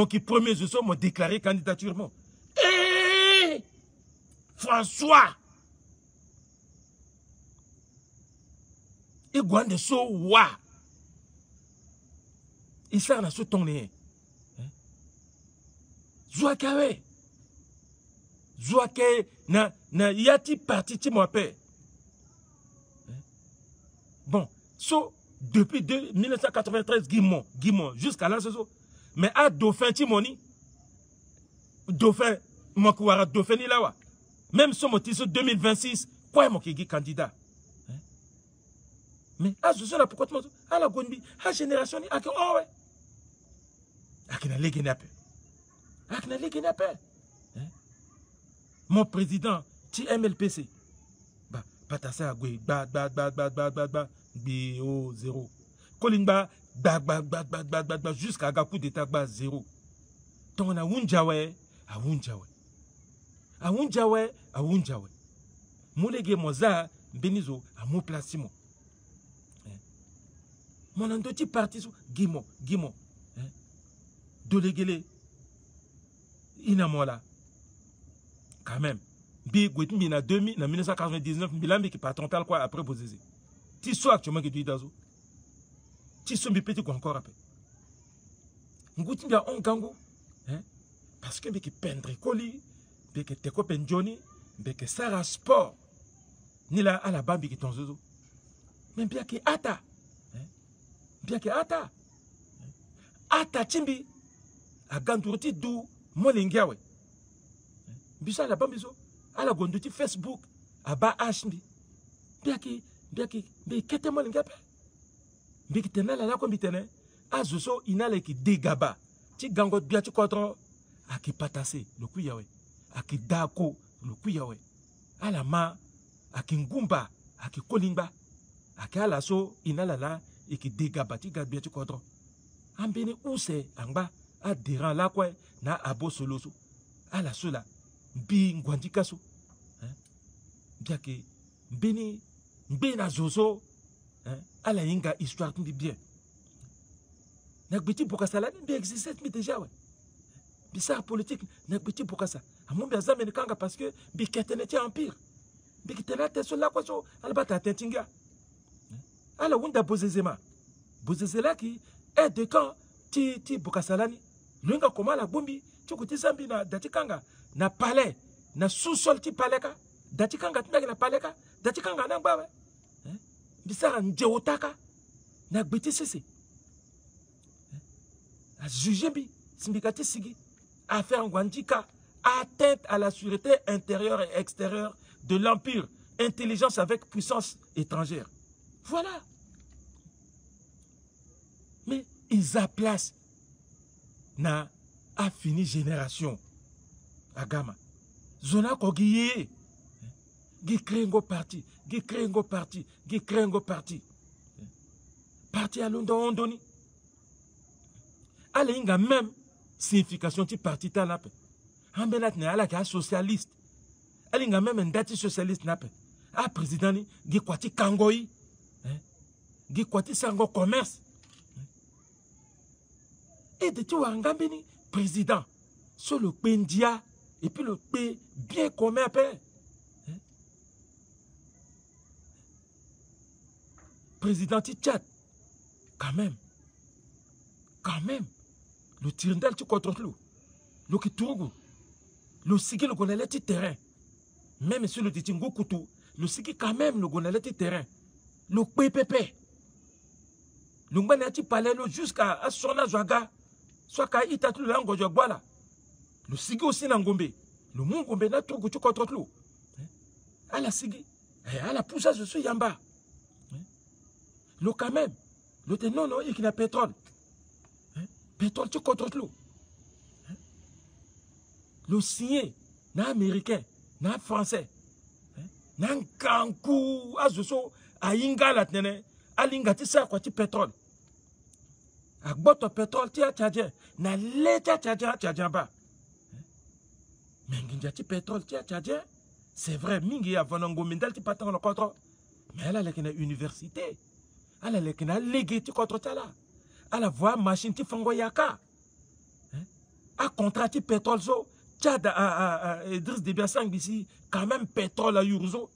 mon qui premier je m'a déclaré candidature mon. François et Gwande so wa il s'en a sous ton nez Zouakawe Zouake na yati parti ti m'appelle bon so depuis 1993 Guimont jusqu'à là mais à Dauphin ti moni Dauphin Makouara Dauphin ni là même si mon titre 2026 quoi mon qui candidat mais à ce là pourquoi tu à la Gondbi à génération ni à que oh ouais à que na légui na pe mon président ti MLPC bah patassa à gwe ba BO 0 Kolimba ba jusqu'à Gakou d'état ba 0 ton na wunjawe a wunjawe molege moza benizo a mo placimo mon andoti parti Guimont dolegele inamola quand même bi gwetmi na 2000 na 1999 bilambi qui patron tal quoi après Bozézé ti so actuellement que tu dazo ti so mi petit encore après nguti bia on gango parce que qui pendre coli be que te copain Johnny be que Sarah Sport ni la à la bambi qui tonzo même bien que ata timbi a ganturti du molingiawe bisa la bambizo à la gonduti Facebook a ba hmbi bien que be kete molingiape be qui tenela la kombitene azuso inale qui dégaba ti gango bia ti kontro a qui patase le kuyawe a qui dako le kuyawe à la ma a qui ngumba a qui kolimba a qui ala so inala la et qui dégaba ti gabia ti kontro ambeni use angba a deran la quoi na abo soloso à la sola bi ngwandika so bien que beni na zozo à la inga histoire tout bien na gbeti bokasala bi existe mi déjà ouais bizarre politique na gbeti bokasa amon bi azamene kanga parce que bi keteneti empire bi ketenate so la quoi so albata tentinga ala wunda bozezema bozezela ki aide de camp ti bokasalani lenga koma la bombi ti kuti zambi na datikanga na palais na sous-sol ti palais ka datikanga tinaki na palais ka datikanga na ngbawe bisara njeotaka na gbeti sese a juger bi simbikati sigi affaire ngwandika atteinte à la sûreté intérieure et extérieure de l'empire, intelligence avec puissance étrangère. Voilà. Mais ils a place na a fini génération agama zona kogiye gi krengo parti parti à London ondoni ale inga même signification ti parti ta nape ambenat ne ala ka socialiste ale inga même ndati socialiste nape a président ni gi kwati kangoi gi kwati sango commerce et de tout Angambini, président, sur le Pendia, et puis le P bien commun après. Président Tchad, quand même, le Tirindal tu contre le Kitourou, le Sigi le Gonaleti terrain, même sur le Titingo Koutou, le Sigi quand même le Gonaleti terrain, le PPP, le Mbanati Palelo jusqu'à Sona Zwaga. Soit quand il t'a tout l'angle de Boala, le Sigi aussi n'angombe, le Mungombe n'a tout que contre l'eau. À la Sigi, à la pousse, je suis Yamba. Le quand même, le non, il y a pétrole. Pétrole, tu contre l'eau. Le signé, n'a américain, n'a français, n'a kankou, à Zoso, à Inga la tene, à l'ingati ça quoi, tu pétrole. A boto pétrole tia tchadien na leta tchadien ba mais nginjati pétrole tia tchadien c'est vrai mingi avanango mindal ti patang le contre mais elle a lekena université elle a lekena légué ti contre tala elle a voix machine ti fango yaka a contracté pétrole so Tchad à Idriss Déby Assang ici quand même pétrole à Yuruzo.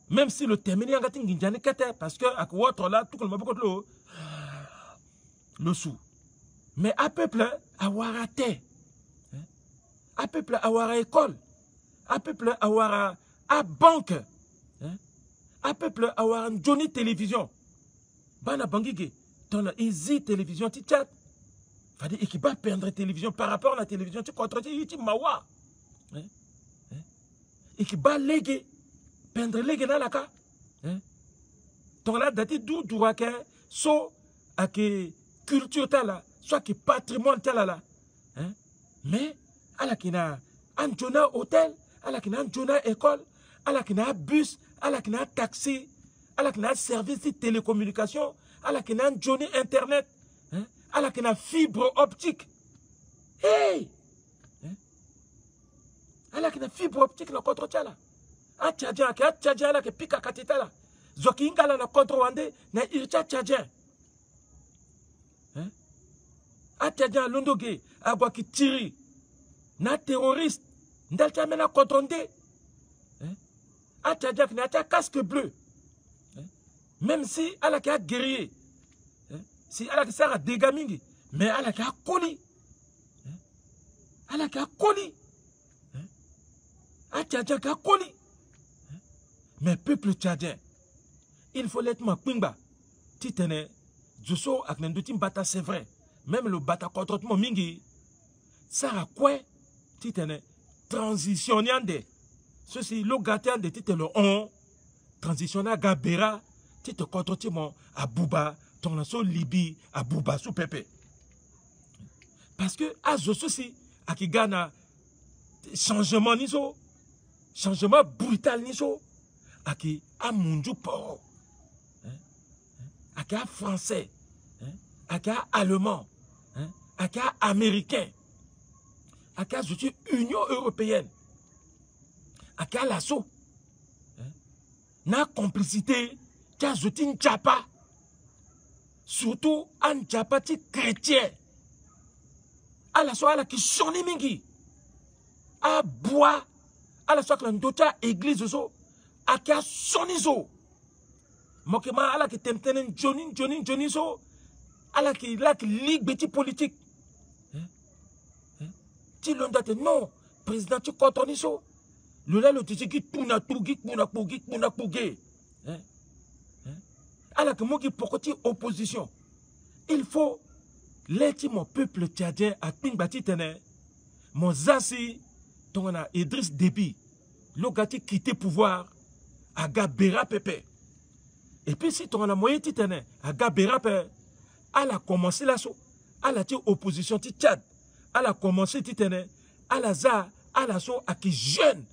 Même si le terminé en gatin ginjani kete parce que à quoi là tout le monde le sou. Mais à peuple avoir raté. À peuple avoir école. À peuple avoir à banque. À peuple avoir Johnny télévision. Bana bangige dans la easy télévision ti chat. Fadi équipe perdre télévision par rapport à la télévision tu contre tu mawa. Équipe légué pendre légué na la ka. Donc là dati d'où que so à que culture tala soit que patrimoine tala là. Mais à la kina Anjona hôtel, à la kina Anjona école, à la kina bus, à la kina taxi, à la kina service de télécommunication, à la kina Johnny internet, à la kina fibre optique. Hey! À la kina fibre optique la contre tala. A tchadja la que pika katita la. Zoki ingala la contre wande na ircha tchadja. A tchadja londoge agwa ki tiri. Na terroriste, n'dalta mena contondé. A tchadja qui n'a pas casque bleu. Même si elle a guerrier, si elle a sert à dégamingi, mais elle a colis. Elle a colis. A tchadja qui a colis. Mais peuple tchadien, il faut l'être ma pingba. Titene, Djosso ak n'endoutim bata c'est vrai. Même le bata contre mon mingi, ça a quoi? Titene, transitionnande. Ceci, le gâteau de titene on, transitionna gabera, tite contre mon à Bouba, ton asso Libye, à Bouba sous Pepe. Parce que, à Zososi, à qui gana, changement niso, changement brutal niso, à qui a munju poro, à qui a français, à qui a allemand, à qui a américain, à qui a Union européenne, à qui a l'assaut, na complicité, qui a une tchapa, surtout un tchapa chrétien, à la soie qui sonne mingi, à bois, à la soie que l'endota église zo, à qui a sonizo, mokema à la qui t'entenen Johnny zo, à la qui ligue petit politique. Tu l'as dit non, président, tu contrôles ça. Le là, le tu qui tourne à tout, qui tourne à pouguer. Alors que moi qui pourquoi tu opposition, il faut l'être mon peuple tchadien à Pingbati Tene, mon Zassi, ton a Idriss Déby, le gars qui quitté pouvoir à Gabera Pepe. Et puis si ton a moyen titane à Gabera Pepe, elle a commencé là, elle a été opposition ti Tchad. Elle a commencé titane, elle a za, elle a so à qui jeune.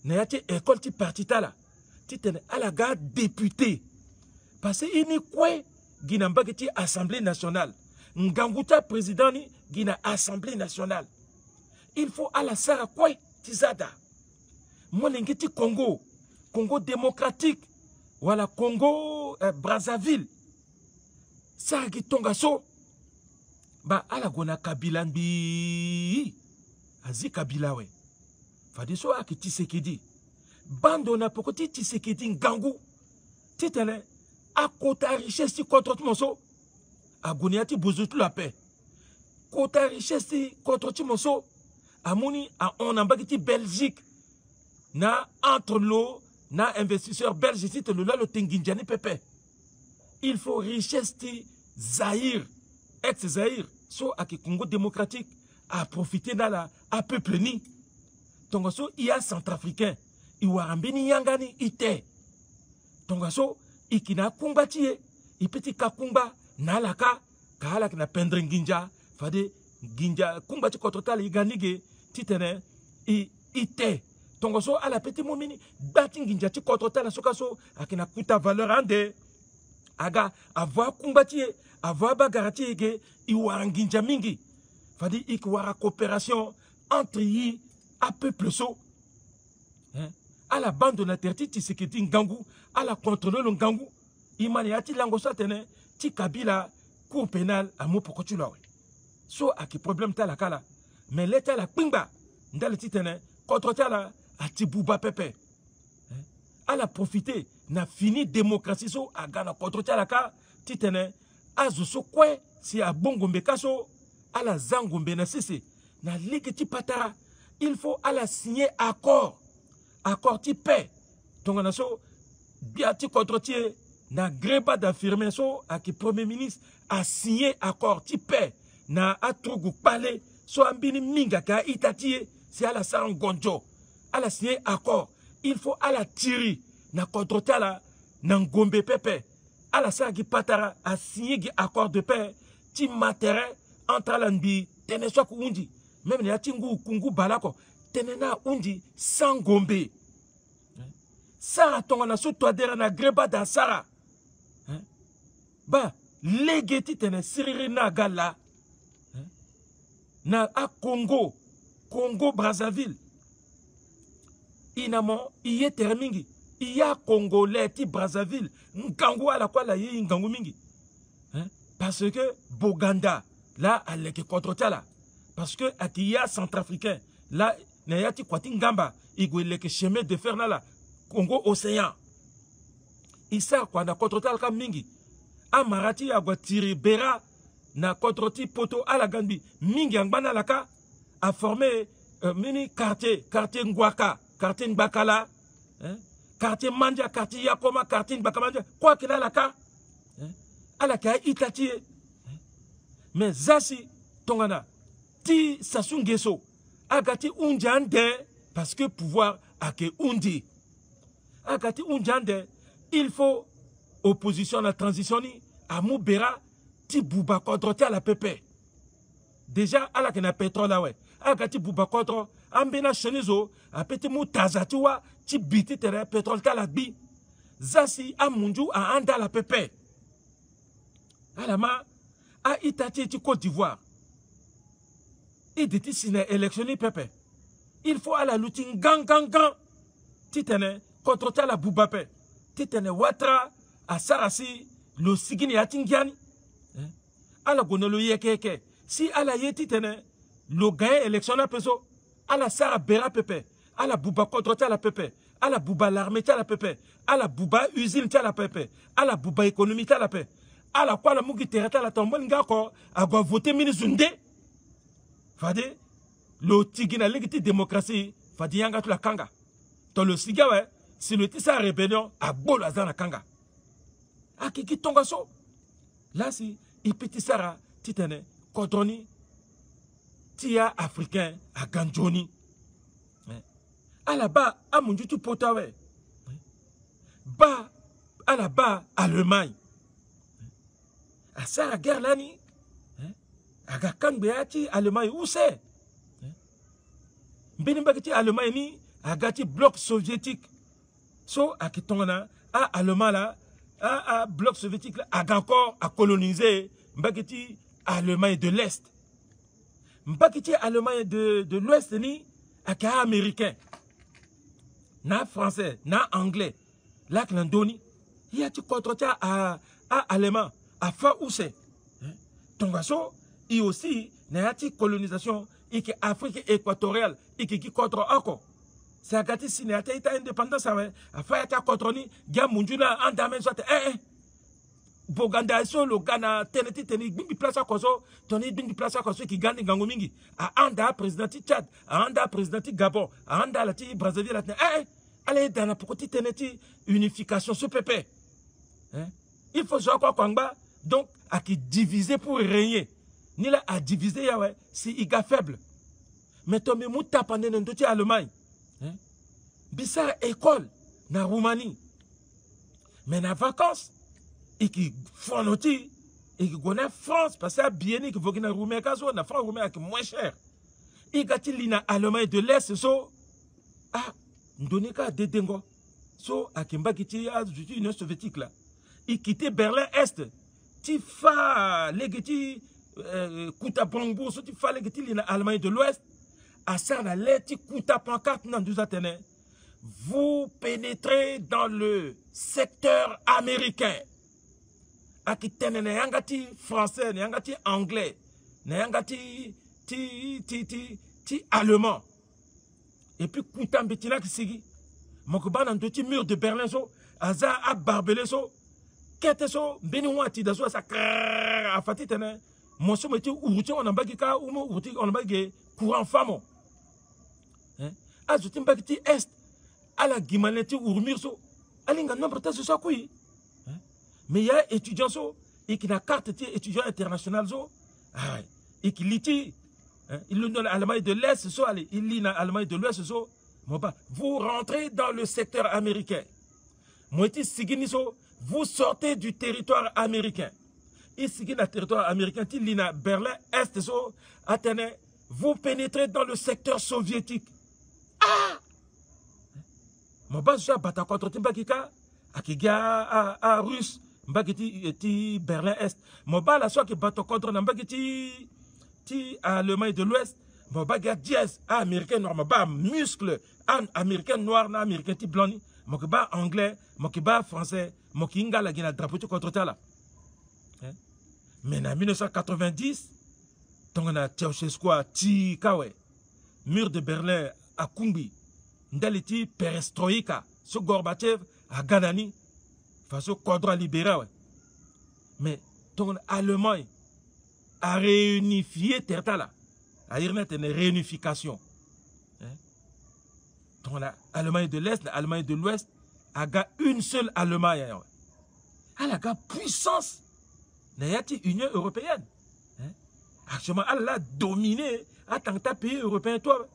N'a été école ti parti là. Titane, elle a gars député. Parce que il n'y quoi, Guinamba qui Assemblée nationale. Nganguta président ni Guina Assemblée nationale. Il faut à la Sara quoi, Tizada. Moi l'engeti Congo, Congo démocratique. Voilà Congo Brazzaville. Ça qui tonga so. Ba ala gona Kabila bi azi Kabila we fadi so aki Tshisekedi bando na pokoti Tshisekedi ngangu titene akota richesse ti contre monso agoniati bozutu la paix kota richesse ti contre ti monso amoni a on ambaki Belgique na entre l'eau na investisseur belge ti te le tenginjani pepe il faut richesse ti Zaïre ex-Zaïre, so à Congo démocratique, a profité dans la à peuple ni. Donc so il y a centrafricain, il y a rambeni yangani ite. Donc so ikina kumbati i petit kakumba na laka kala na pendre nginja fade nginja kumbati kototal iganige titene i ite. Donc so à la petit momini bati nginja ti kototal so kaso akina kuta valeur ande aga avoir kumbati avoir bagarati ege iwaranginja mingi fadi ikwara coopération entre yi à peuple so à la bande de la terre Tshisekedi ngangu à la contrôler le ngangu imani ati lango satene ti Kabila cour pénal à mo poko tu lawe so aki problème ta la kala mais l'état la pingba ndale titene contre ta la atibuba pepe ala profiter na fini démocratie so agana contre ta la ka titene azu so kwe si a bongombe kaso ala zangombe na sisi na ligue ti patara il faut ala signer accord ti paix tongana so biati contre ti na greba d'affirmer so aki premier ministre a signé accord ti paix na atrugu pale so ambini minga ka itatie si ala sangonjo ala signé accord il faut ala tiri na contre tala na ngombe pepe ala sagi patara a signé accord de paix ti matériel entre la nbi tene so ku undi même na tingu kungu balako tene na undi sangombe sa tongana so toadera na greba da sara ba legeti tene siriri na gala na a Congo Brazzaville inamo iye termingi iya Congolais ti Brazzaville ngangu ala kwa la yi ngangu mingi parce que Boganda là aleke contre tala parce que akiya centrafricain là na yati kwati ngamba igweleke chemin de fer na la Congo océan isa kwa na contre tala ka mingi amarati ya tiri bera na contre poto ala gambi mingi angbana laka a formé mini quartier Ngwaka quartier Ngbakala quartier Manja quartier Yakoma quartier Ngbaka quoi qu'il a laka ala ka itati mais zasi tongana ti sasungeso agati unjande parce que pouvoir ake undi agati unjande il faut opposition la transition ni amu bera ti buba contre à la pepe déjà ala kena pétrole là ouais agati buba contre ambena chenizo a peti mu tazatiwa ti biti tere pétrole ta la bi zasi amunju a anda la pepe alama a itati ti Côte d'Ivoire iditi sine électionné pepe il faut ala luti gang ti tene contre ta la buba pe ti tene watra a sarasi lo sigini atingiani ala gonelo yekeke si ala yeti tene lo gagne élection na peso ala sara bera pepe ala buba contre ta la pepe ala buba l'armée ta la pepe ala buba usine ta la pepe ala buba économie ta la pepe ala kwa la mugi tereta la tombol ngako agwa voter minizunde fade lo tigina legiti démocratie fadi yanga la kanga to le siga ouais si le tisa rébellion a bolo azana kanga akiki tonga so là si ipiti sara titene kodroni tia africain a ganjoni alaba amunjutu potawe ba alaba Allemagne a sara guerre lani aga kangbe ati Allemagne où c'est mbini mbakiti Allemagne ni agati bloc soviétique so akitongana a Allemagne là a bloc soviétique là a encore à coloniser mbakiti Allemagne de l'Est mbakiti Allemagne de l'Ouest ni aka américain na français na anglais là klandoni il y a tu contre à allemand à fa où c'est tongaso et aussi na yati colonisation et que Afrique équatoriale et qui contre encore c'est à gâter si n'a pas indépendance à faire ta contrôle gars munjuna en damen soit Boganda so le Ghana teneti teni bimbi place à koso toni bimbi place à koso qui gagne gango mingi a anda président Tchad a anda président Gabon a anda la ti Brazzaville la allez dans la petite teneti unification ce pépé il faut jouer quoi kwangba donc à qui diviser pour régner ni là à diviser ya ouais si iga faible mais tombe muta pendant ndoti Allemagne bisa école na Roumanie mais na vacances et qui font noti et qui connaît France parce que bien qui faut que na Roumanie kaso na France Roumanie qui moins cher et gati lina Allemagne de l'Est so ah ndonika dedengo so akimba kiti ya Union soviétique là et quitter Berlin Est ti fa legeti kuta bongo so ti fa legeti lina Allemagne de l'Ouest à ça na leti kuta pancarte nan douza tene. Vous pénétrez dans le secteur américain. Akitene ne yangati français, ne yangati anglais. Nayanga ti allemand. Et puis Koutan Betina qui sigi. Mokuba nan ti mur de Berlin so. Aza a barbelé so. Kete so. Beni wati da so sa krrrr. A fati tene. Monso meti uruti on ambagi ka. Umo uruti on ambagi courant famo. Azuti mbagi ti est. Ala gimaneti urmir so. Alinga nombre ta so kui. Mais il y a étudiants so. Et qui n'a carte étudiant international so. Et qui lit. Il lit l'Allemagne de l'Est, il lit l'Allemagne de l'Ouest. Vous rentrez dans le secteur américain. Vous sortez du territoire américain. Ici, le territoire américain, il lit Berlin, Est, vous pénétrez dans le secteur soviétique. Ah! Je bata contre Timbakika, à Russe, Berlin Est. Je la soit qui bata contre Nambagiti. Allemagne de l'Ouest, Mobaga dièse, américain noir, Moba muscle, américain noir, américain ti blanc, Mokiba anglais, Mokiba français, Mokinga la guina drapeau contre tala. Mais en 1990, tongana Ceausescu ti kawe, mur de Berlin à Kumbi, ndaliti perestroïka, ce Gorbatchev à Gadani, façon quadra libéral. Mais ton Allemagne à réunifier Tertala. À dire une réunification. Donc l'Allemagne de l'Est, l'Allemagne de l'Ouest, a une seule Allemagne. Elle a puissance. Il y a une Union européenne. Actuellement, elle a dominé. En tant que pays européen, toi.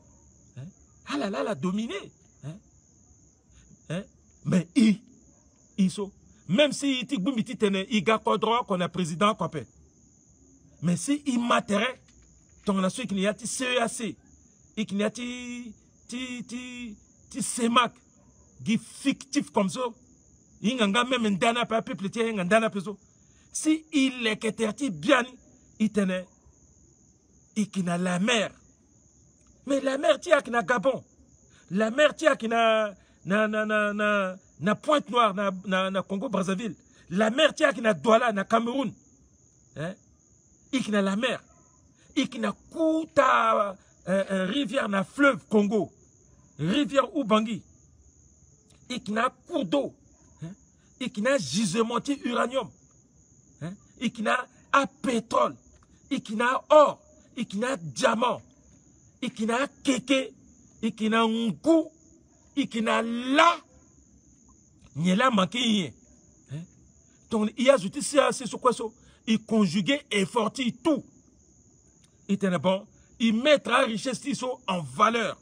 Elle a dominé. Mais même si il y a droit qu'on a président complet. Mais si il m'intéresse, ton nation qu'il y a CEAC, et qu'il y a CEMAC, qui est fictif comme ça, il y a même un dana par peuple, un dana par si il est que bien, il tenait, et qu'il a la mer. Mais la mer, tu as qui n'a Gabon. La mer, tu as qui n'a Pointe-Noire, na Congo-Brazzaville. La mer, tu as qui n'a Douala, na Cameroun. Et qui n'a la mer, et qui n'a Kouta rivière, na fleuve Congo, rivière Ubangi, et qui n'a cours d'eau, et qui n'a gisement uranium, et qui n'a pétrole, et qui n'a or, et qui n'a diamant, et qui n'a kéké, et qui n'a ngou, et qui n'a là, n'y a là manqué. Donc il y a ajouté ça, c'est ce quoi ça. Il conjuguait et fortit tout. Il était bon. Il mettra la richesse en valeur.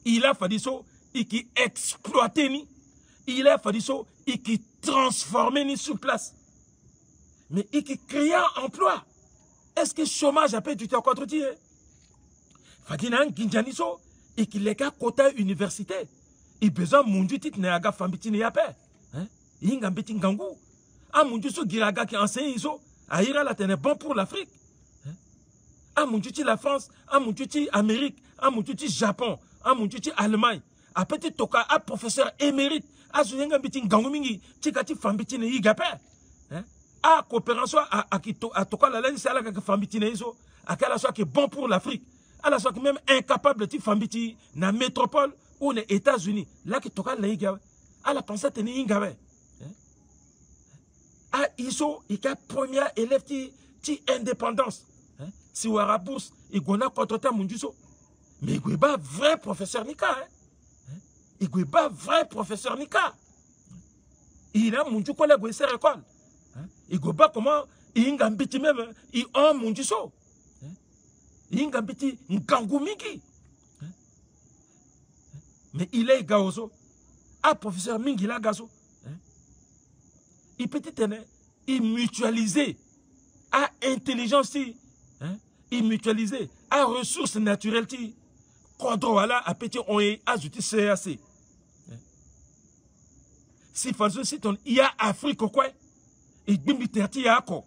Il a fallu ça, et qui exploitait ni. Il a fallu ça, et qui transformait ni sur place. Mais il qui créa emploi. Est-ce que le chômage a pu être contre-tiré? Fadina Ginjani so, et qui les quota université. Il besoin mon Dieu tit n'a fambitine ya paix. Il y a un petit gangou. Ah mon Dieu, ce Giraga qui enseigne iso, Aïra la tenait bon pour l'Afrique. Ah mon Dieu, la France, ah mon Dieu, l'Amérique, ah mon Dieu, Japon, ah mon Dieu, l'Allemagne. Ah petit toka, ah professeur émérite, ah Zunga bitin gangumingi, tikati fambitine yigape. Ah coopération à toka la laine, c'est là que fambitine iso, à quelle soit qui est bon pour l'Afrique. À la soit qui même incapable de fambiti na métropole ou les États-Unis. Là qui toka la yigape. À la pensée tenir yigape. Ah, ISO, il y a première élève qui indépendance. Si vous avez bourse, il y a contre ta munduso. Mais il y a pas vrai professeur Nika. Il y a pas vrai professeur Nika. Il y a mundu collègue qui s'est école. Il y a pas comment il y a un petit même il a munduso. Il y a un petit ngangumiki. Mais il est gaozo. Ah professeur Mingi la gazo. Il peut être mutualisé à intelligence, il mutualisé à ressources naturelles, contrôle à petit on est ajouté CAC. Si François si ton il y a Afrique quoi, et bimiterti y a quoi.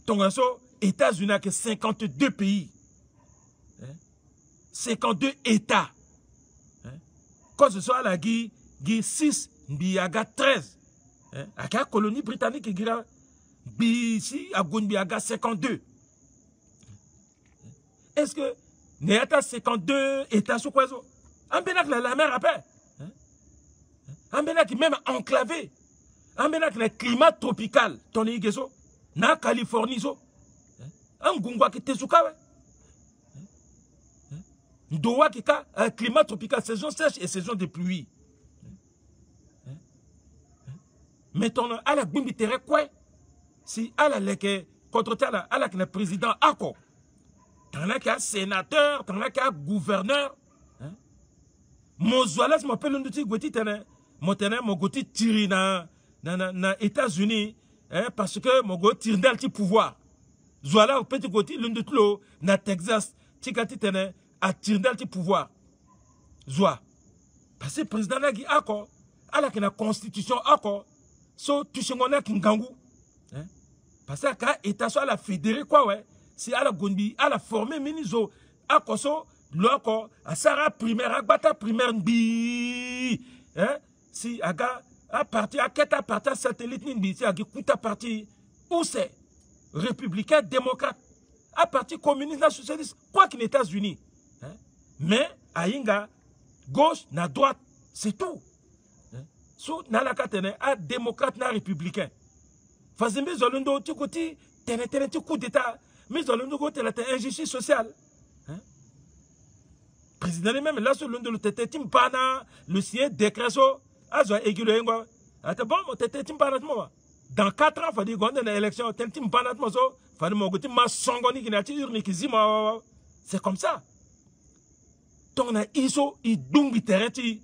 Ton asso États-Unis a que 52 pays, 52 États. Quand ce soit la Guy 6, Biaga 13. À la colonie britannique, Ici, à Gounbi, à 52. Est-ce que Néata 52 États sous quoi? En Bénac, la mer après. En Bénac, même enclavé. En Bénac, le climat tropical. Ton Igeso. Na Californie. En Gungwa qui te souka. Doua qui a climat tropical, saison sèche et saison de pluie. Mais ton à la Goumbi terre quoi? Si à la leke contre à la président Ako. T'en as qu'un sénateur, t'en as qu'un gouverneur. Mon zoalas m'appelle un outil goti tene. Mon tene mon goti tiri na États-Unis parce que mon goti tire dans le pouvoir. Zoala petit goti l'undutlo na Texas tikati tene a tire dans le pouvoir. Zoa. Parce que président nagi Ako à la kena constitution Ako so tushingona kingangu. Parce que quand État soit la fédérée quoi ouais. Si à la Gondi, à la formée miniso, à Koso, l'oko, à Sarah primaire, à Bata primaire, bi, si à partir, à Keta partir satellite, si à Gikuta parti, où c'est? Républicain, démocrate, à partir communiste, socialiste, quoi qu'il États-Unis. Mais, à Inga, gauche, na droite, c'est tout. So, na la katene, à démocrate, na républicain. Fazimbe Zolundo, tu côté, tu coup d'État. Mais dans le nouveau, il a injustice sociale. Président même, là, sur le tete timpana, le sien décresso, azo aiguille ngo. Ata bon, tete timpana moi. Dans 4 ans, il faut dire qu'on a une élection, tel timpana moi so, faut dire mon goti ma songoni qui n'a tiré qui zima. C'est comme ça. Ton a iso i dumbi tereti.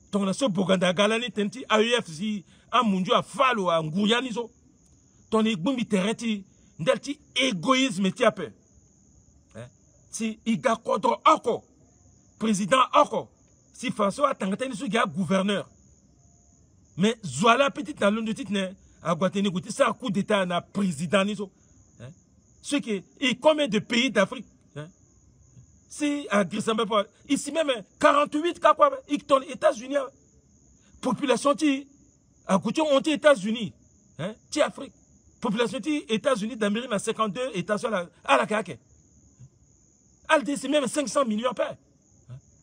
Ton a so boganda galani tenti AUF si a munju a falo a nguyani so. Ton i dumbi tereti. Ndelti égoïsme ti ape. Si iga kodro oko, président oko, si François Tangateni sou ga gouverneur. Mais Zoala petit dans l'un de titre ne a Guateni gouti ça coup d'état na président niso. Ce qui est combien de pays d'Afrique? Si à Grissambe ici même 48 cas quoi, ils ton États-Unis population ti a gouti on ti États-Unis, ti Afrique. Population des États-Unis d'Amérique à 52 États à la CAC. Elle c'est même 500 millions par.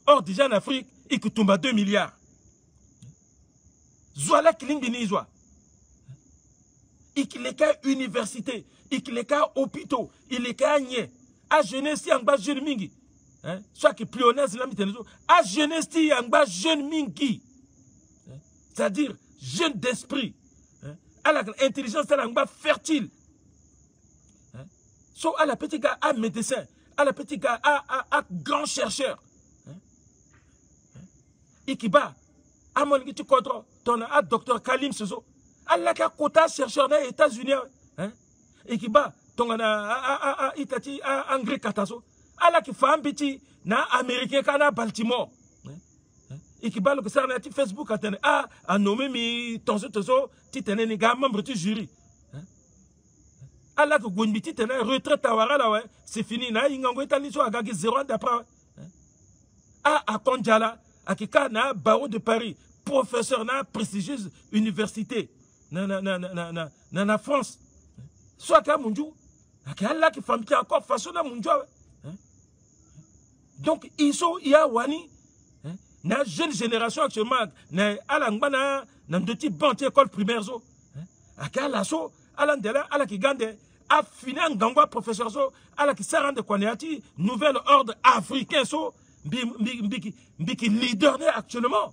Or, déjà en Afrique, il coûte 2 milliards. Zoala Kilingini Zoa. Il est qu'à université, il est qu'à hôpitaux, il est qu'à Nié. À jeunesse, il y a un bas jeune mingi. Soit qui plus honnête, c'est la mitenizo. À jeunesse, il y a un bas jeune mingi. C'est-à-dire, jeune d'esprit. À l'intelligence, à la fertile. So, à la petite gars, à médecin, à la petite gars, à grand chercheur. Et qui bat, à mon tu contre, ton à docteur Kalim Soso, à la quota chercheur des États-Unis. Et qui bat, ton à Itati, à Angri Kataso, à la qui fait un petit, na américain, à Baltimore. Et qui parle que ça na Facebook a nommé mi tonso titene ni ga membre du jury. Allah que Gounbi titene retraite awara là ouais, c'est fini na ingango etali so agagi 0 ans d'après. A Konjala, a kika na barreau de Paris, professeur na prestigieuse université na France. Soit ka munju, a Allah qui femme qui encore façon na munju. Donc il y a wani la jeune génération actuellement, à la petite banque école primaire, à la so, à la qui gagne, à finir un gangwa professeur, à la qui s'arrête de Kwaneati, nouvel ordre africain, qui leader actuellement.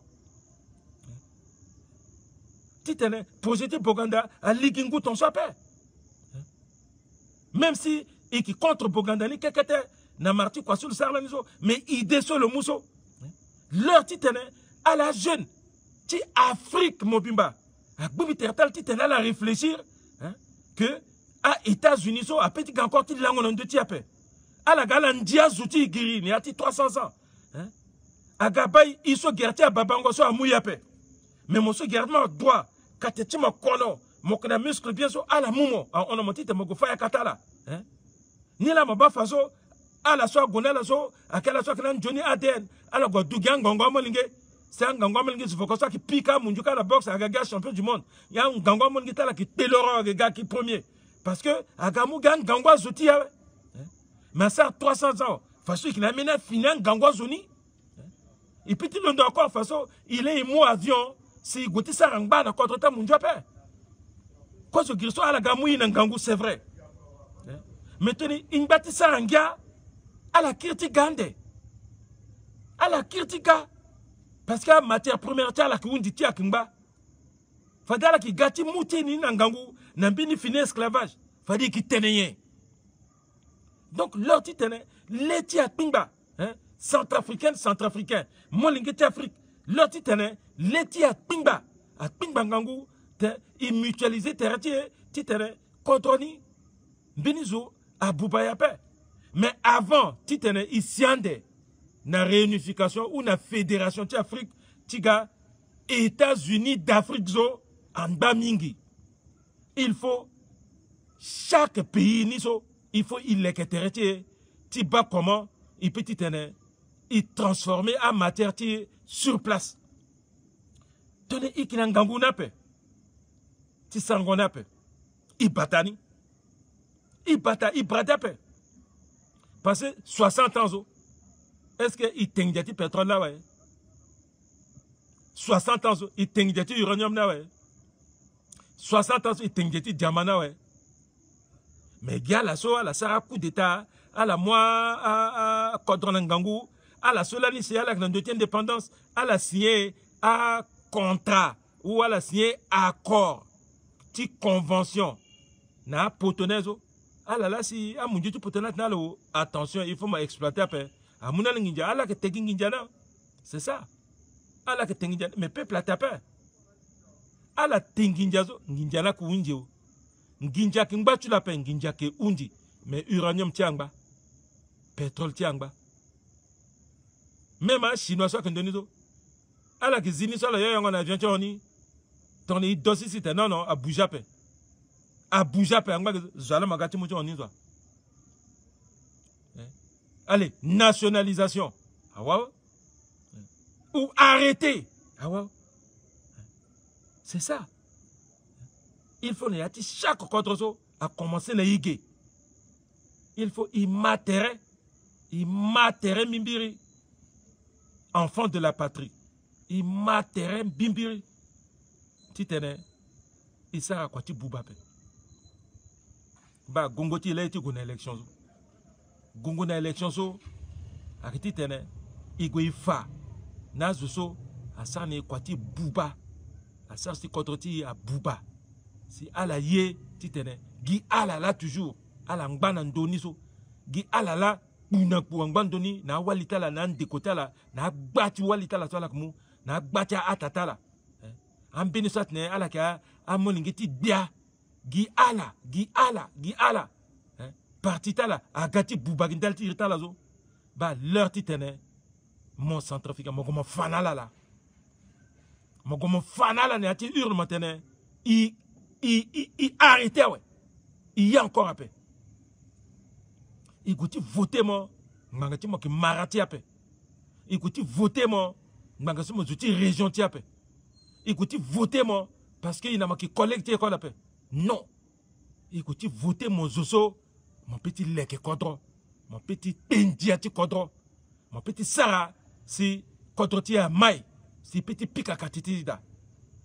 Titane, projet Boganda, à Ligingu, ton sapin. Même si, il qui contre Boganda, ni quelqu'un, n'a marti quoi sur le sarlaniso, mais il descend le mousseau. Leur titre à la jeune, ti Afrique, mon bimba, à Boubitertal, titre à la réfléchir, que à États-Unis, à petit encore, ti langon de tiapé, à la galandia zouti guiri, ni à ti 300 ans, à Gabay, il se guerre à Babango, à Mouyape, mais mon se guerre droit, kateti ma kono, mon kana muscle bien so, à la moumo, on a monté de Mogofaya Katala, ni la maba faso, à la soie gonala so, à quelle soit que Johnny ADN, alors que Dougan Gango Molingue, c'est un Gango Molingue, il faut que ça qui pique à Munduka la boxe à Gaga champion du monde. Il y a un Gango Molingue qui est le gars qui premier. Parce que Agamu gagne Gangwa Zoti. Mais ça 300 ans. Façon qu'il a mené finan Gangwa Zoni. Et puis il a encore façon il est un avion. Si Goti Sarangba n'a contre temps mon Dieu. Quoi ce qu'il soit à la Gamu in Gangu c'est vrai. Maintenant il bâtit Saranga à la Kirti Gande. À la Kirti Gande. Parce que la matière première tia la Kundi tia Kimba. Fadala qui gâti mouti ni Nangangu. Nambini fini esclavage. Fadi qui tenait. Donc, leur titre, les tia Kimba. Centrafricain. Molingeti Afrique. Leur titre, les tia Kimba. A Kimba Ngangou. Ils mutualisaient titre contrôle. Benizo à Boubayape. Mais avant, titre, ils siandent. Na réunification ou na fédération de Afrique, tiga États-Unis d'Afrique zo en Bamingi. Il faut chaque pays niso, il faut il les tiba comment il peut il transformer en matière sur place. Tenez ikinangangunape, ti sangonape, ibatani, ibatape. Passé 60 ans zo. Est-ce qu'il t'inquiète du pétrole là, ouais? 60 ans, il t'inquiète du uranium là, ouais? 60 ans, il t'inquiète du diamant là, ouais? Mais il y a la soa, la Sarah coup d'État, à la moi, à Kodronangangou, à la Solani, c'est à la grande indépendance, à la signer à contrat, ou à la signer accord, petite convention, na potonezo, ah là là, si, à mon Dieu, tu potonate, attention, il faut m'exploiter après. C'est ça. Mais peuple a tapé. À la tinginjazo, nginjana ku unjio. Nginja kimba tu la peine, nginja ke undi. Mais uranium tiangba. Pétrole tiangba. Même un chinois soit qu'un à la kizini soit la yaya en avion tioni. Ton dossier c'était non, à Boujape. À Boujape, en bas, j'allais m'agati mouton en Isoa. Allez, nationalisation. Ah ouais. Ou arrêter. Ah ouais. C'est ça. Il faut chaque contre à commencer les IG. Il faut y matérer Mimbiri. Enfant de la patrie. Y matérer Mimbiri. Titene. Il sert à quoi tu boubape. Bah, Gongoti, il a été une élection. Gongo na élection so akiti tene igo ifa na zuso asane kwati buba asa si kotroti a buba si ala ye titene gi ala la toujours ala ngba ndoni so gi ala la una ku ngba ndoni na walita la na ndekota la na gbati walita la so la kumu na gbati atata la ambeni satne ala ka amoningeti bia gi ala partita la agati boubagindal tirita la zo ba leur titene mon centrafricain mo comme fanala la mo comme fanala ne ati hurle maintenant il arrêtait ouais il y a encore un peu il goûte voter moi ngangati mo ki marati ape il goûte voter moi ngangati mo zuti région ti ape il goûte voter moi parce que il n'a pas qui collecter quoi ape non il goûte voter mon zoso. Mon petit leke kodro, mon petit pendiati kodro, mon petit Sarah, si kodroti a mai, si petit pika katitida.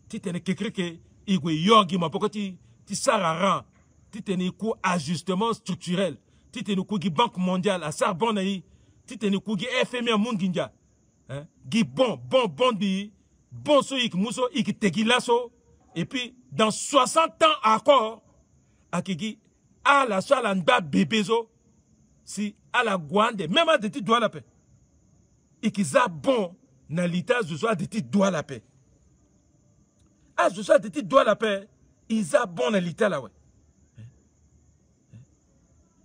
Ti tene kekreke, igwe yogi, mon pokoti, ti Sarah ran, ti tene ku ajustement structurel, ti tene ku gi Banque mondiale, a Sarbonne, ti tene ku gi FMI a Munginja, gi bon di, bon so ik muso, ik tegilaso, et puis dans 60 ans encore, akigi, à la soie l'anda bébézo si à la guande même à des petits doigts la paix et qu'ils a bon na l'état de soit des petits doigts la paix à ce soit des petits doigts la paix ils a bon na l'état là ouais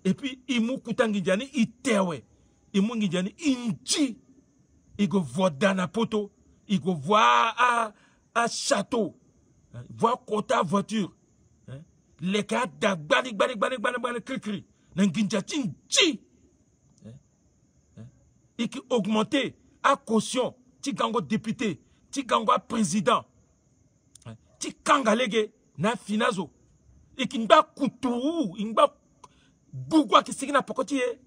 et puis il mou kutanginjani il tewe il mou nginjani inji il go voir dans la poto il go voir à château voir quota voiture. Les cas d'agbani cri n'enginjatin chi et qui augmenté à caution ti gango député ti gango président ti kangalege na finazo Ikimba kutu, imba gugu akisigina pokoti e.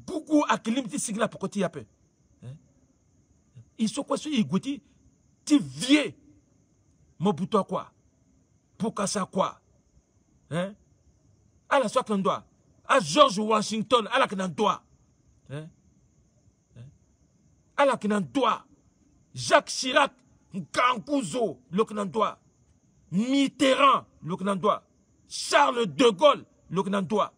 Gugu akilimti sigina pokoti yape. Ils sont quoi sur Igouti? Tu vieux. Mobutu à quoi? Bokassa quoi? Hein? À la soie qu'on doit. À George Washington, à la qu'on doit. Hein? À la qu'on doit. Jacques Chirac, Gangouzo, le qu'on doit. Mitterrand, le qu'on doit. Charles de Gaulle, le qu'on doit.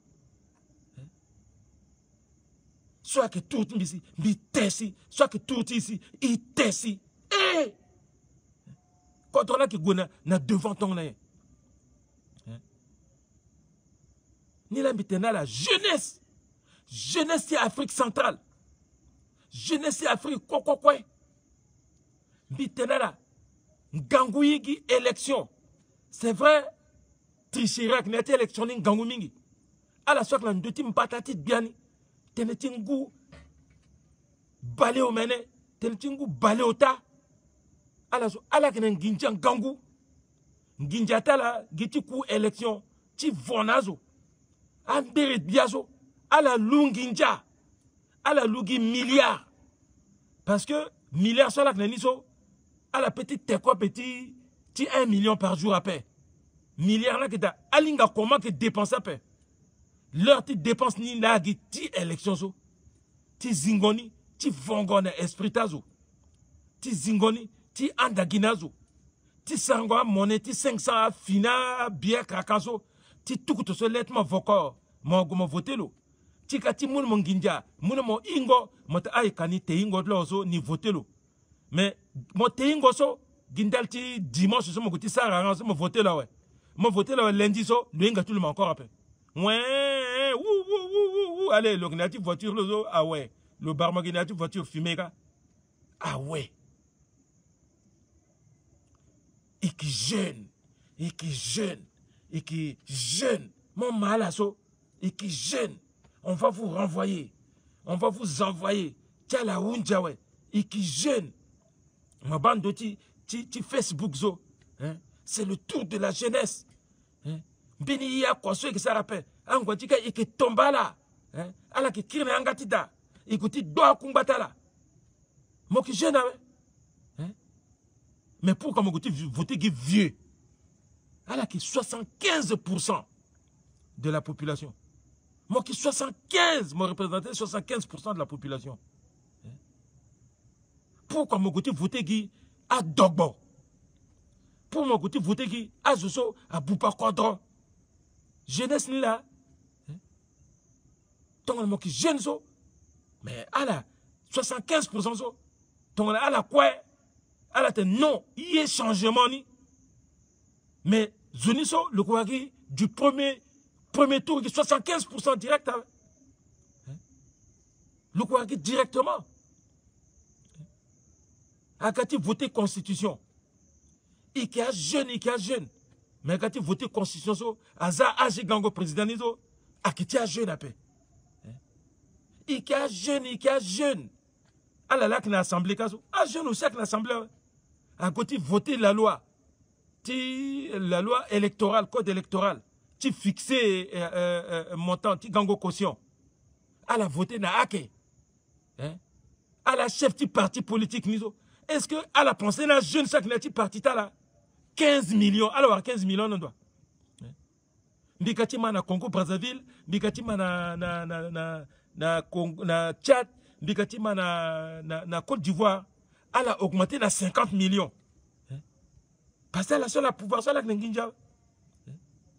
Soit que tout ici, bitessi, soit que tout ici, itessi. Eh! Quand on a qui gona na devant ton nez. Ni la mitena la jeunesse. Jeunesse c'est Afrique centrale. Jeunesse c'est Afrique quoi. Mitena la Ngangouigi élection. C'est vrai, Trichirac n'a été électionné Ngangou mingi. À la soirée, deux teams patati biani. Tenetingu balé au mene. Tenetingu balé au ta. À la kenen ginja Ngangou. Ginja ta la gitiku élection. Ti vonazo. Andere biazo. À la lunginja. À la lugi milliard. Parce que milliard sur la kneniso. À la petite t'es quoi petit. Ti 1 million par jour à paix. Milliard là que t'as. Alinga comment que dépense à paix. Leur ti dépense ni la ti élection so. Ti zingoni. Ti vongone espritazo. Ti zingoni. Ti andaginazo. Ti sangwa monnaie. Ti 500 fina bière krakazo. Ti tukuto so lettement vokor. Mon voté lo. Ti kati moun mon ginja. Moun mon ingo. Mota ay kani te ingo lo so ni voté lo. Mais mon te ingo so. Gindal ti dimanche so mon gouti sarang so mon voté là ouais. Mon voté là lundi so. Le inga tout le monde encore après. Ouais. Allez, l'organisatif voiture le so. Ah ouais. Le barmaginatif voiture fumée ka. Ah ouais. Et qui jeune. Et qui jeune. Et qui jeune. Mon malasso. Et qui jeune. On va vous renvoyer. On va vous envoyer. Tiens la unja ouais. Et qui jeune. Ma bande de ti Facebook zo. Hein? C'est le tour de la jeunesse. Hein? Bini ya kwa so que ça rappelle. Angwa tika ike tomba là. Hein? Ala ki kirne angatida. Ikuti doa kumbata là. Mo ki jeune ouais. Hein? Mais pourquoi mon côté voter qui vieux? Alors qui 75% de la population. Moi qui 75, moi représentais 75% de la population. Pourquoi mon côté voter qui a Dogbo? Pour mon côté voter qui a Zoso, à Boupa Kodro? Jeunesse ni là. Donc moi qui jeune so. Mais à la 75% so. Donc à la quoi? À la tête non, il y a changement ni. Mais Zoniso, le Kouagi, du premier tour, 75% direct. Hein? Le Kouagi directement. Akati voté constitution. Il y a jeune. Mais Akati voté constitution, so, Aza Aji Gango président, nizo, Akiti a jeune à paix. Il y a jeune. À la lac, l'assemblée, à jeune aussi, à l'assemblée. À côté, voter la loi. La loi électorale, code électoral, tu fixé montant, tu gango caution. À la voter na ake. Hein? À la chef du parti politique nizo. Est-ce que à la pensée na jeune sac na ti parti ta là 15 millions. Alors 15 millions on doit. Bikati na Congo Brazzaville, bikati na Tchad, bikati na Côte d'Ivoire, elle a augmenté na 50 millions. Parce que la seule pouvoir, c'est la Nginja.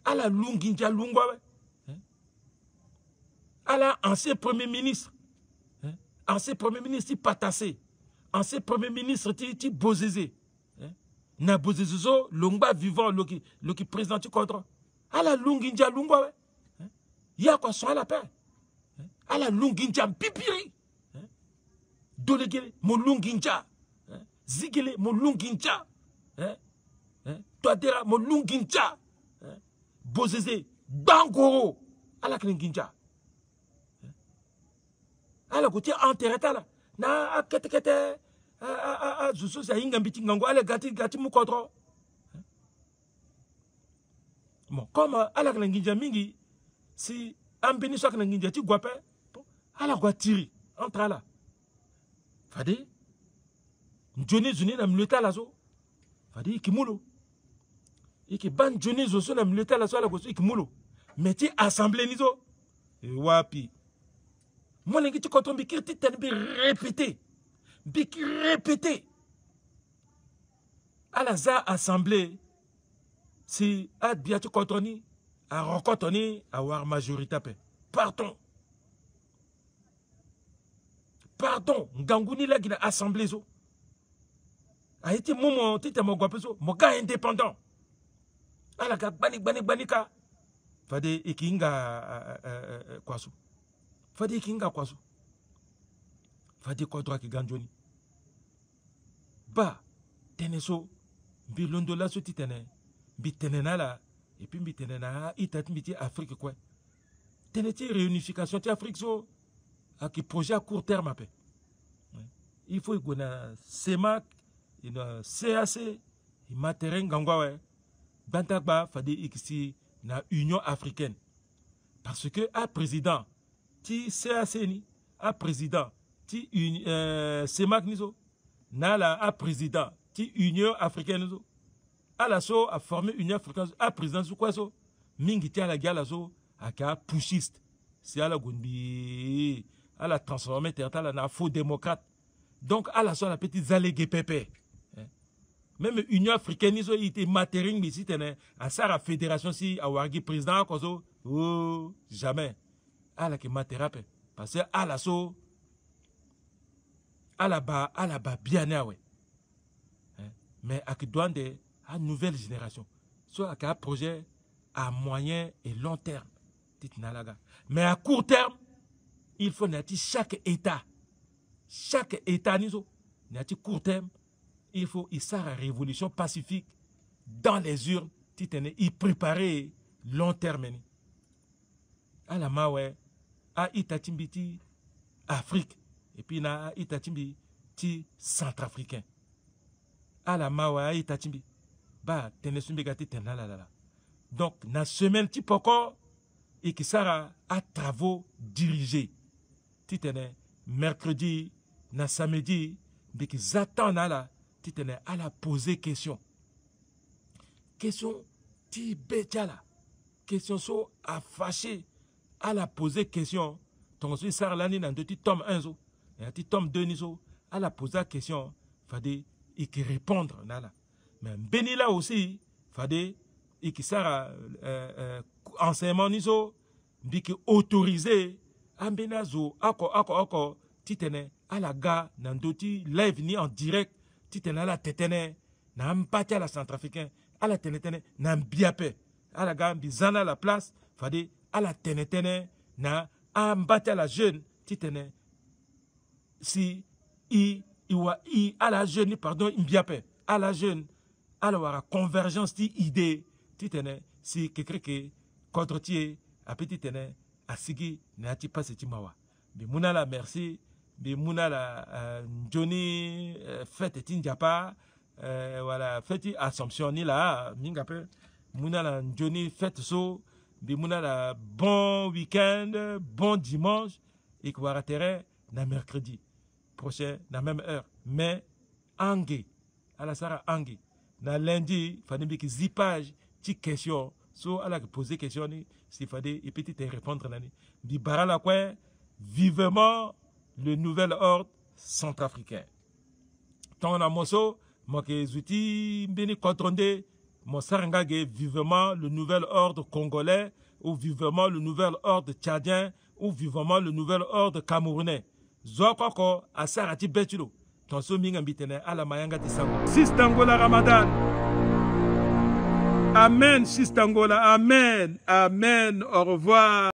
À la Lunginja Lungwa. À la ancien premier ministre. Ancien premier ministre, Patassé. Ancien premier ministre, Bozézé. Na Bozézézo, Lungba vivant, le qui présente contre. À la Lunginja Lungwa. Il y a quoi sur la paix. À la Lunginja Pipiri. Dolegele, mon Lunginja. Zigele, mon Lunginja. Toadera, mon Lunginja. Bozézé, Bangoro. À la Klinginja. À la côté enterré là. Na kete Zusu sa inga biti ngango. À la gati mukodro. bon comme ala kana nginja mingi si ambeni so kana nginja ti guape ala gwa tiri entre là fade Johnny zuni na mleta la so fade ikimulo iki ban Johnny zo so na mleta la so ala go so ikimulo mais ti assemblée nizo wapi moi lengi ti koton bi kirti ten bi répété à la za assemblée si ad bien ti kotoni a rokotoni a war majorité pe pardon nganguni la gina assemblée zo a été moment ti mo gwa peso mo ga indépendant ala ga bani ka fade ikinga kwaso fade ikinga kwaso fade ko droit ki ganjoni ba teneso bi londo la so ti tene bi tenena la et puis bi tenena itat bi ti Afrique quoi teneti réunification ti Afrique so a ki projet à court terme après il faut que na CEMAC ina CAC imateren gangwa we bantagba fade ikisi na Union africaine parce que a président ti CAC ni a président ti CEMAC nizo na la a président ti Union africaine nizo a la so a formé Union africaine a président su quoi so mingi ti ala gala so aka pushiste si ala gonbi ala transformer terre na faux démocrate donc à la so la petite zalégué pépé même Union africaine ils ont été matering mais si tene à sa fédération si a wargi président kozo oh jamais à la que materape parce que à la so à la bas bien ouais mais à qui doit de à nouvelle génération soit à un projet à moyen et long terme mais à court terme il faut nati chaque état nizo nati court terme il faut y sa révolution pacifique dans les urnes titene y préparer long terme ni ala mawe a itatimbi ti Afrique et puis na itatimbi ti centrafricain ala mawe a itatimbi ba tenesumbi gati tenala donc na semaine ti poko et qui sera à travaux dirigés titene mercredi na samedi mais qui attendent là titene à la poser question ti betala question so a fâché à la poser question ton so sar lani na ndoti tome 1 zo et ti tome 2 ni zo à la poser question fade et qui répondre là mais béni là aussi fade et qui sera enseignement ni zo biki autorisé ambenazo ako titene à la gare nandoti live ni en direct titene à la tetene na mpati à la centrafricain à la tenetene na mbiape à la gare bizana la place fade à la tenetene na ambati à la jeune titene si à la jeune pardon mbiape à la jeune à la convergence ti idée titene si kekreke contre tie a petit tene asigi na ti passe ti mawa bi munala merci bi munala Johnny fête ti ndiapa voilà fête Assomption ni la minga pe munala Johnny fête so bi munala bon week-end bon dimanche et que wara terre na mercredi prochain na même heure mais angé à la sara angé na lundi fani bi ki zipage ti question so ala que poser question ni s'il fallait et petit te répondre nani bi barala quoi vivement le nouvel ordre centrafricain ton amoso mo ke zuti beni kontronde mo sarangage vivement le nouvel ordre congolais ou vivement le nouvel ordre tchadien ou vivement le nouvel ordre camerounais zo koko asarati betulo ton so minga bitene ala mayanga tisango sistangola ramadan. Amen, Sistangola. Amen. Amen. Au revoir.